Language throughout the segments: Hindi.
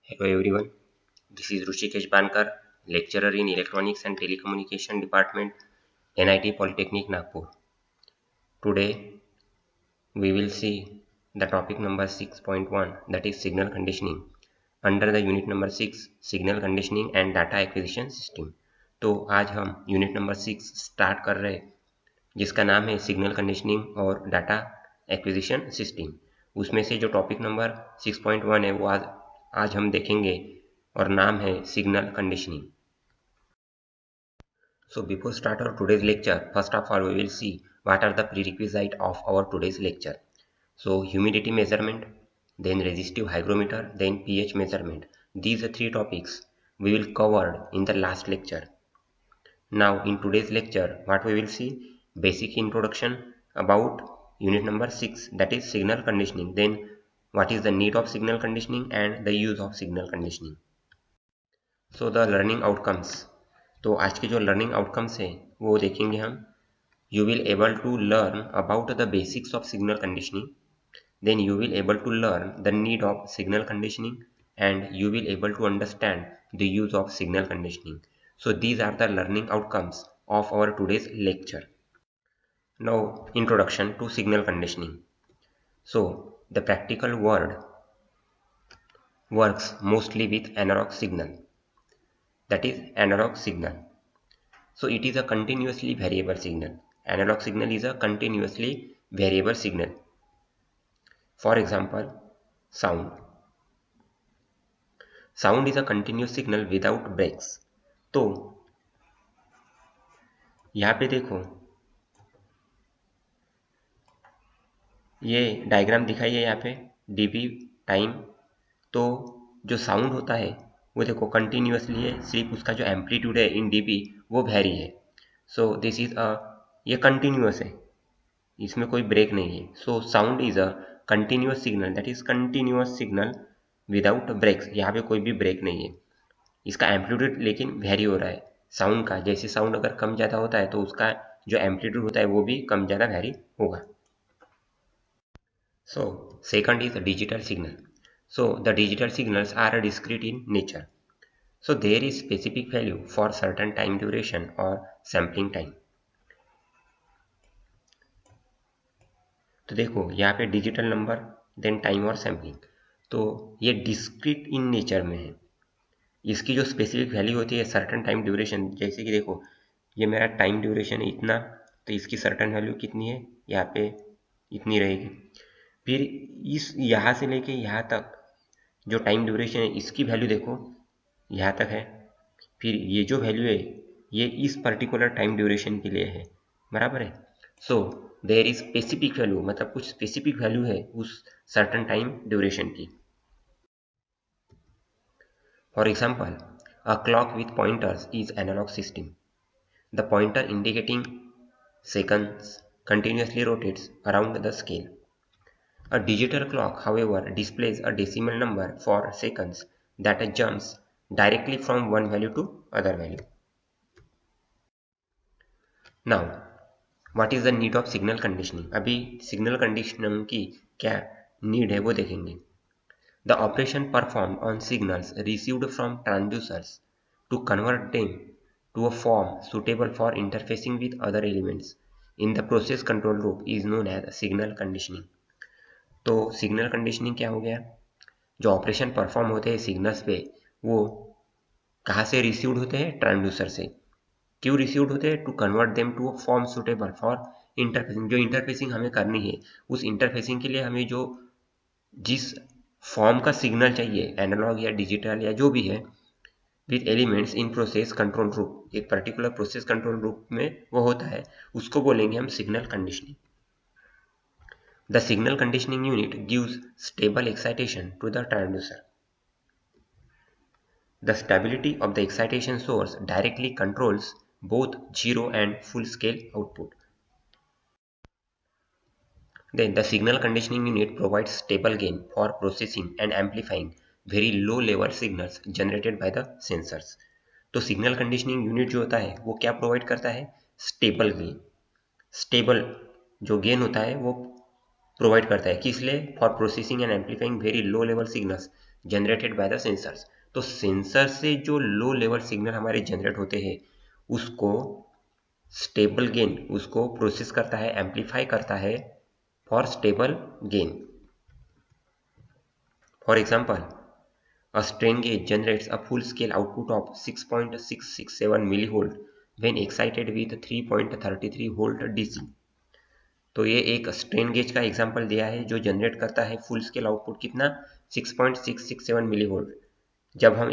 Hello everyone, this is Rushikesh Bankar, lecturer in Electronics and Telecommunication Department, NIT Polytechnic Nagpur. Today we will see the topic number 6.1, that is signal conditioning under the unit number 6 signal conditioning and data acquisition system. तो आज हम यूनिट नंबर 6 स्टार्ट कर रहे हैं जिसका नाम है सिग्नल कंडीशनिंग और डाटा एक्विजिशन सिस्टम। उसमें से जो टॉपिक नंबर 6.1 है वो आज हम देखेंगे और नाम है signal conditioning. So before start our today's lecture, first of all we will see what are the prerequisite of our today's lecture. So humidity measurement, then resistive hygrometer, then pH measurement. These three topics we will cover in the last lecture. Now in today's lecture what we will see, basic introduction about unit number 6, that is signal conditioning, then what is the need of signal conditioning and the use of signal conditioning. So the learning outcomes, तो आज के जो लर्निंग आउटकम्स हैं वो देखेंगे हम। You will able to learn about the basics of signal conditioning, then you will able to learn the need of signal conditioning and you will able to understand the use of signal conditioning. So these are the learning outcomes of our today's lecture. Now introduction to signal conditioning. So the practical world works mostly with analog signal, that is analog signal. So it is a continuously variable signal. Analog signal is a continuously variable signal. For example, sound. Sound is a continuous signal without breaks. तो यहाँ पे देखो, ये डायग्राम दिखाई है यहाँ पे dB टाइम। तो जो साउंड होता है वो देखो कंटिन्यूसली है, सिर्फ उसका जो एम्पलीट्यूड है इन dB वो वेरी है. सो दिस इज ये कंटिन्यूस है, इसमें कोई ब्रेक नहीं है. So sound is a continuous signal, that is continuous signal without breaks. यहाँ पे कोई भी ब्रेक नहीं है. इसका एम्पलीट्यूड लेकिन वेरी हो रहा है साउंड का. जैसे साउंड अगर कम ज़्यादा होता है तो उसका जो एम्पलीट्यूड होता है वो भी कम ज़्यादा वेरी होगा. So second is digital signal. So the digital signals are discrete in nature. So there is specific value for certain time duration or sampling time. तो देखो यहाँ पे डिजिटल नंबर, देन टाइम और सैम्पलिंग. तो ये डिस्क्रीट इन नेचर में है. इसकी जो स्पेसिफिक वैल्यू होती है सर्टन टाइम ड्यूरेशन, जैसे कि देखो ये मेरा टाइम ड्यूरेशन है इतना, तो इसकी सर्टन वैल्यू कितनी है यहाँ पे इतनी रहेगी. फिर इस यहाँ से लेके यहाँ तक जो टाइम ड्यूरेशन है इसकी वैल्यू देखो यहाँ तक है. फिर ये जो वैल्यू है ये इस पर्टिकुलर टाइम ड्यूरेशन के लिए है, बराबर है. So there is specific value, मतलब कुछ स्पेसिफिक वैल्यू है उस सर्टन टाइम ड्यूरेशन की. For example, a clock with pointers is analog system. The pointer indicating seconds continuously rotates around the scale. A digital clock, however, displays a decimal number for seconds that jumps directly from one value to other value. Now, what is the need of signal conditioning? अभी signal conditioning की क्या need है वो देखेंगे. The operation performed on signals received from transducers to convert them to a form suitable for interfacing with other elements in the process control loop is known as signal conditioning. तो सिग्नल कंडीशनिंग क्या हो गया, जो ऑपरेशन परफॉर्म होते हैं सिग्नल्स पे वो कहाँ से रिसीव्ड होते हैं, ट्रांसड्यूसर से. क्यों रिसीव्ड होते हैं, to convert them to a form suitable for interfacing. जो इंटरफेसिंग हमें करनी है उस इंटरफेसिंग के लिए हमें जो जिस फॉर्म का सिग्नल चाहिए, एनालॉग या डिजिटल या जो भी है, with elements in process control group, एक पर्टिकुलर प्रोसेस कंट्रोल ग्रुप में वो होता है, उसको बोलेंगे हम signal conditioning. The signal conditioning unit gives stable excitation to the transducer. The stability of the excitation source directly controls both zero and full scale output. Then the signal conditioning unit provides stable gain for processing and amplifying very low level signals generated by the sensors. तो सिग्नल कंडीशनिंग यूनिट जो होता है वो क्या प्रोवाइड करता है, स्टेबल गेन. स्टेबल जो गेन होता है वो प्रोवाइड करता है किस लिए, for processing and amplifying very low level signals generated by the sensors. तो सेंसर से जो लो लेवल सिग्नल हमारे जनरेट होते हैं उसको स्टेबल गेन, उसको प्रोसेस करता है, एम्पलीफाई करता है for stable gain. For example, a strain gauge generates a full-scale output of 6.667 millivolt when excited with 3.33 volt DC। तो ये एक स्ट्रेन गेज का एग्जांपल दिया है जो जनरेट करता है फुल स्केल आउटपुट कितना, 6.667 मिलीवोल्ट। जब हम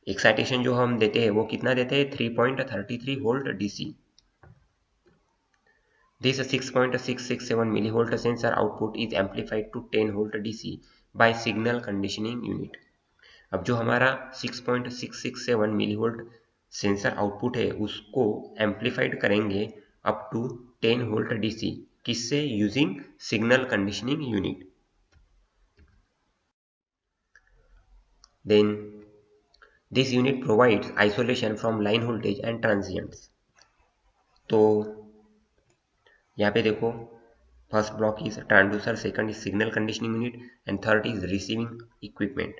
एक्साइटेशन जो हम देते हैं वो कितना देते हैं, 3.33 volt DC। This 6.667 millivolt sensor output is amplified to 10 volt DC by signal conditioning unit। अब जो हमारा 6.667 मिलीवोल्ट सेंसर आउटपुट है उसको एम्पलीफाइड करेंगे अप टू 10 वोल्ट DC, किससे, using signal conditioning unit. Then this unit provides isolation from line voltage and transients. तो यहाँ पे देखो, first block is transducer, second is signal conditioning unit and third is receiving equipment.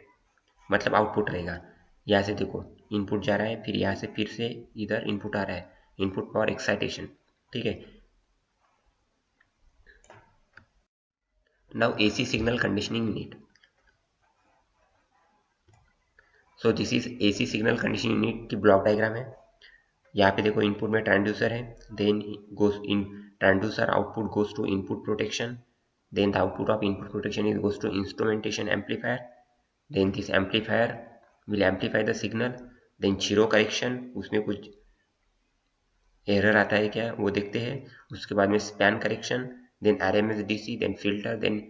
मतलब आउटपुट रहेगा, यहाँ से देखो इनपुट जा रहा है, फिर यहाँ से फिर से इधर इनपुट आ रहा है, इनपुट फॉर एक्साइटेशन, ठीक है। Now AC signal conditioning unit. So this is AC signal conditioning unit की ब्लॉक डायग्राम है। यहाँ पे देखो इनपुट में ट्रांसड्यूसर है, then goes in transducer output goes to input protection, then the output of input protection is goes to instrumentation amplifier, then this amplifier will amplify the signal, then zero correction, उसमें कुछ एरर आता है क्या वो देखते हैं, उसके बाद में span correction, then RMS DC, then filter, then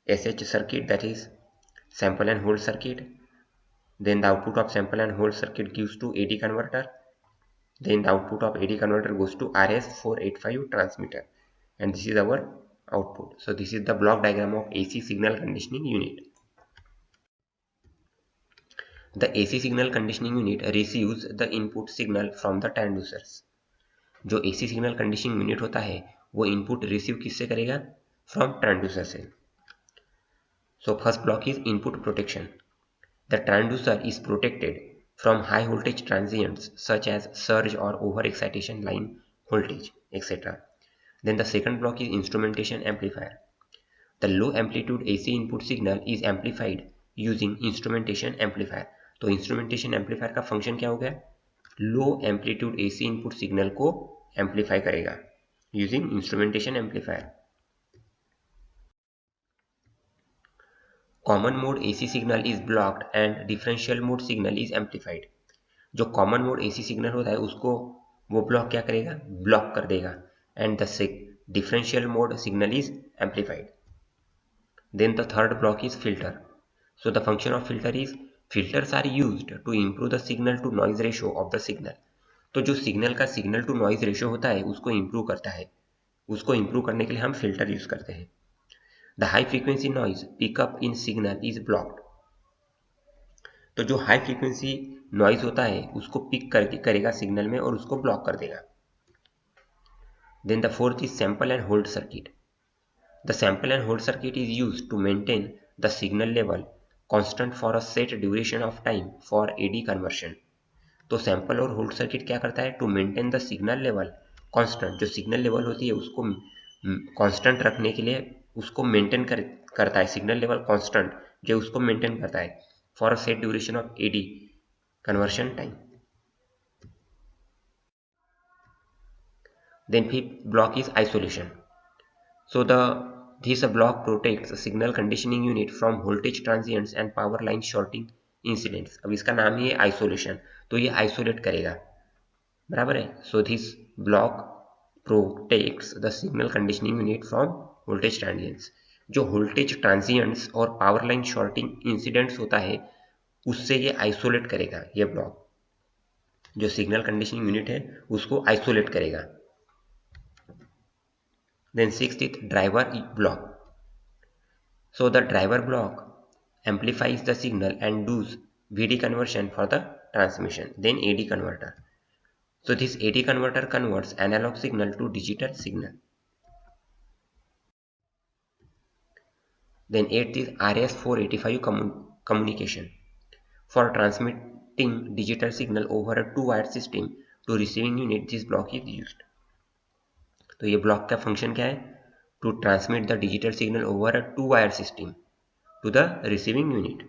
SH circuit that is sample and hold circuit, then the output of sample and hold circuit gives to AD converter, then the output of AD converter goes to RS485 transmitter, and this is our output. So this is the block diagram of AC signal conditioning unit. The AC signal conditioning unit receives the input signal from the transducers। जो AC signal conditioning unit होता है वो input receive किससे करेगा, from transducer से। So first block is input protection। The transducer is protected from high voltage transients such as surge or overexcitation line voltage, etc. Then the second block is instrumentation amplifier। The low amplitude AC input signal is amplified using instrumentation amplifier। तो instrumentation amplifier का function क्या हो गया, low amplitude AC input signal को amplify करेगा using instrumentation amplifier। Common mode AC signal is blocked and differential mode signal is amplified। जो कॉमन मोड AC सिग्नल होता है उसको वो ब्लॉक क्या करेगा, ब्लॉक कर देगा, and the differential mode signal is amplified. Then the third block is filter. So the function of filter is, filters are used to improve the signal to noise ratio of the signal. तो जो सिग्नल का सिग्नल टू नॉइज रेशियो होता है उसको इम्प्रूव करता है, उसको इम्प्रूव करने के लिए हम फिल्टर यूज करते हैं। The high frequency noise pickup in signal is blocked. तो जो हाई फ्रीक्वेंसी नॉइज होता है उसको पिक करके करेगा सिग्नल में और उसको ब्लॉक कर देगा। Then the fourth is sample and hold circuit. The sample and hold circuit is used to maintain the signal level constant for a set duration of time for AD conversion. तो सैंपल और होल्ड सर्किट क्या करता है, to maintain the signal level constant, जो सिग्नल लेवल होती है उसको कांस्टेंट रखने के लिए उसको मेंटेन करता है, सिग्नल लेवल कांस्टेंट जो उसको मेंटेन करता है for a set duration of AD conversion time। Then fifth block is isolation। So this block protects a signal conditioning unit from voltage transients and power line shorting incidents। अब इसका नाम ही है आइसोलेशन, तो ये आइसोलेट करेगा, बराबर है। So this block protects the signal conditioning unit from voltage transients. जो वोल्टेज ट्रांजिएंट्स और पावर लाइन शॉर्टिंग इंसिडेंट्स होता है उससे ये आइसोलेट करेगा, ये ब्लॉक जो सिग्नल कंडीशनिंग यूनिट है उसको आइसोलेट करेगा। Then sixth is driver block। So the driver block amplifies the signal and does VD conversion for the transmission, then AD converter। So this AD converter converts analog signal to digital signal। Then 8th is RS485 communication. For transmitting digital signal over a two-wire system to receiving unit, this block is used. तो ये ब्लॉक का फंक्शन क्या है? To transmit the digital signal over a two wire system to the receiving unit.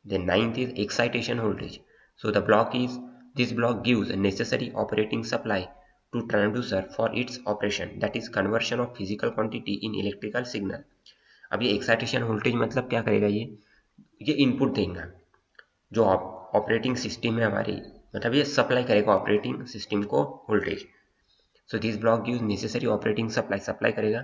Then ninth is excitation voltage. So this block gives a necessary operating supply to transducer for its operation, that is conversion of physical quantity in electrical signal. अब ये excitation voltage मतलब क्या करेगा? ये इनपुट देगा जो ऑपरेटिंग सिस्टम है हमारी, मतलब ये सप्लाई करेगा ऑपरेटिंग सिस्टम को voltage. So this block gives necessary operating supply करेगा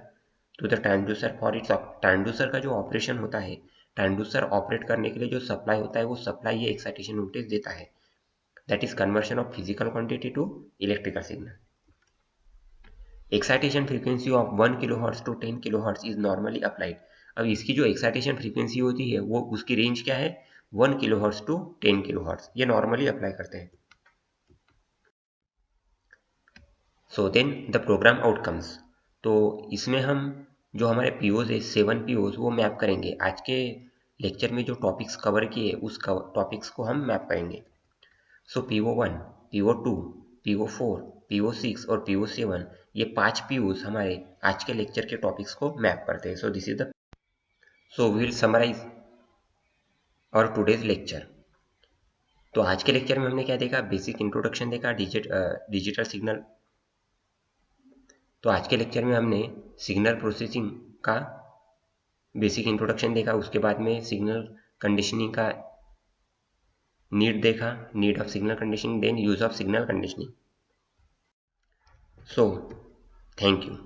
to the transducer for its. Transducer का जो ऑपरेशन होता है, ट्रांसड्यूसर ऑपरेट करने के लिए जो सप्लाई होता है, वो सप्लाई ये एक्साइटेशन वोल्टेज देता है, that is conversion of physical quantity to electrical signal. Excitation frequency of 1 kilohertz to 10 kilohertz is normally applied. अब इसकी जो एक्साइटेशन फ्रीक्वेंसी होती है वो उसकी रेंज क्या है? 1 किलोहर्ट्ज टू 10 किलोहर्ट्ज, ये नॉर्मली अप्लाई करते हैं. So then the program outcomes. तो इसमें हम जो हमारे पीओज है 7 पीओज वो मैप करेंगे. आज के लेक्चर में जो टॉपिक्स कवर किए उस टॉपिक्स को हम मैप करेंगे. सो PO1, PO2, PO4, PO6 और PO7 ये 5 पीओज हमारे आज के लेक्चर के टॉपिक्स को मैप करते हैं. So this is the so we will summarise our today's lecture. तो आज के लेक्चर में हमने क्या देखा? बेसिक इंट्रोडक्शन देखा डिजिटल सिग्नल. तो आज के लेक्चर में हमने सिग्नल प्रोसेसिंग का बेसिक इंट्रोडक्शन देखा. उसके बाद में सिग्नल कंडीशनिंग का नीड देखा, need of signal conditioning, then use of signal conditioning. So thank you.